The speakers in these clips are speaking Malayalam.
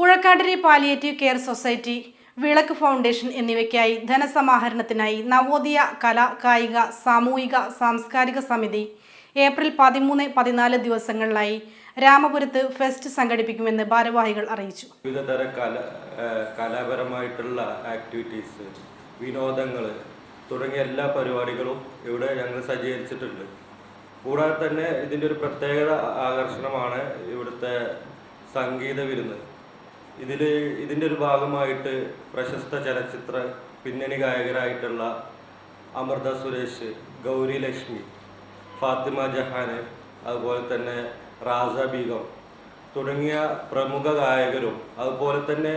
പുഴക്കാട്ടിരി പാലിയേറ്റീവ് കെയർ സൊസൈറ്റി, വിളക്ക് ഫൗണ്ടേഷൻ എന്നിവയ്ക്കായി ധനസമാഹരണത്തിനായി നവോദയ കലാ കായിക സാമൂഹിക സാംസ്കാരിക സമിതി ഏപ്രിൽ 13-14 ദിവസങ്ങളിലായി രാമപുരത്ത് ഫെസ്റ്റ് സംഘടിപ്പിക്കുമെന്ന് ഭാരവാഹികൾ അറിയിച്ചു. വിവിധതര കലാപരമായിട്ടുള്ള ആക്ടിവിറ്റീസ്, വിനോദങ്ങൾ തുടങ്ങിയ എല്ലാ പരിപാടികളും ഇവിടെ ഞങ്ങൾ സജ്ജീകരിച്ചിട്ടുണ്ട്. കൂടാതെ തന്നെ ഇതിൻ്റെ ഒരു പ്രത്യേകത ആകർഷണമാണ് ഇവിടുത്തെ സംഗീത വിരുന്ന്. ഇതിൻ്റെ ഒരു ഭാഗമായിട്ട് പ്രശസ്ത ചലച്ചിത്ര പിന്നണി ഗായകരായിട്ടുള്ള അമൃത സുരേഷ്, ഗൗരി ലക്ഷ്മി, ഫാത്തിമ ജഹാൻ, അതുപോലെ തന്നെ റാസ ബീഗം തുടങ്ങിയ പ്രമുഖ ഗായകരും അതുപോലെ തന്നെ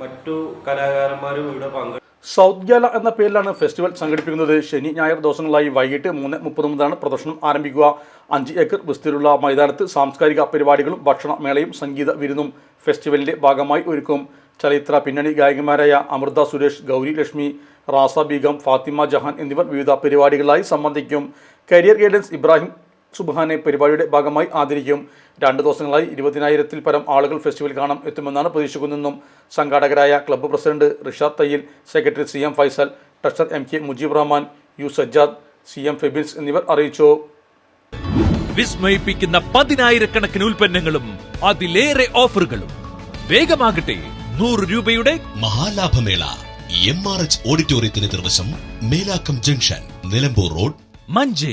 മറ്റു കലാകാരന്മാരും ഇവിടെ പങ്കെടുക്കും. സൗത്ത് ഗ്യാല എന്ന പേരിലാണ് ഫെസ്റ്റിവൽ സംഘടിപ്പിക്കുന്നത്. ശനി ഞായർ ദിവസങ്ങളായി വൈകിട്ട് 3:30 മുതലാണ് പ്രദർശനം ആരംഭിക്കുക. 5 ഏക്കർ വിസ്തീർണമുള്ള മൈതാനത്ത് സാംസ്കാരിക പരിപാടികളും ഭക്ഷണമേളയും സംഗീത വിരുന്നും ഫെസ്റ്റിവലിന്റെ ഭാഗമായി ഒരുക്കും. ചലച്ചിത്ര പിന്നണി ഗായകന്മാരായ അമൃത സുരേഷ്, ഗൗരി ലക്ഷ്മി, റാസ ബീഗം, ഫാത്തിമ ജഹാൻ എന്നിവർ വിവിധ പരിപാടികളായി സംബന്ധിക്കും. കരിയർ ഗൈഡൻസ് ഇബ്രാഹിം സുബ്ഹാനെ പരിപാടിയുടെ ഭാഗമായി ആദരിക്കും. 2 ദിവസങ്ങളായി 20,000-ൽ പരം ആളുകൾ ഫെസ്റ്റിവൽ കാണാൻ എത്തുമെന്നാണ് പ്രതീക്ഷിക്കുന്നതെന്നും സംഘാടകരായ club president Rishad Thayyil, secretary CM Faisal, treasurer MK Mujeeb Rahman, U Sajjad, CM Febins എന്നിവർ അറിയിച്ചു. വിസ്മയിപ്പിക്കുന്ന 10,000-കണക്കിന് ഉൽപ്പന്നങ്ങളും അതിലേറെ ഓഫറുകളും. വേഗമാകട്ടെ, 100 രൂപയുടെ മഹാലാഭമേള MRH ഓഡിറ്റോറിയത്തിന് നിർവശം, മേലാക്കം ജംഗ്ഷൻ, നിലമ്പൂർ റോഡ്, മഞ്ചേരി.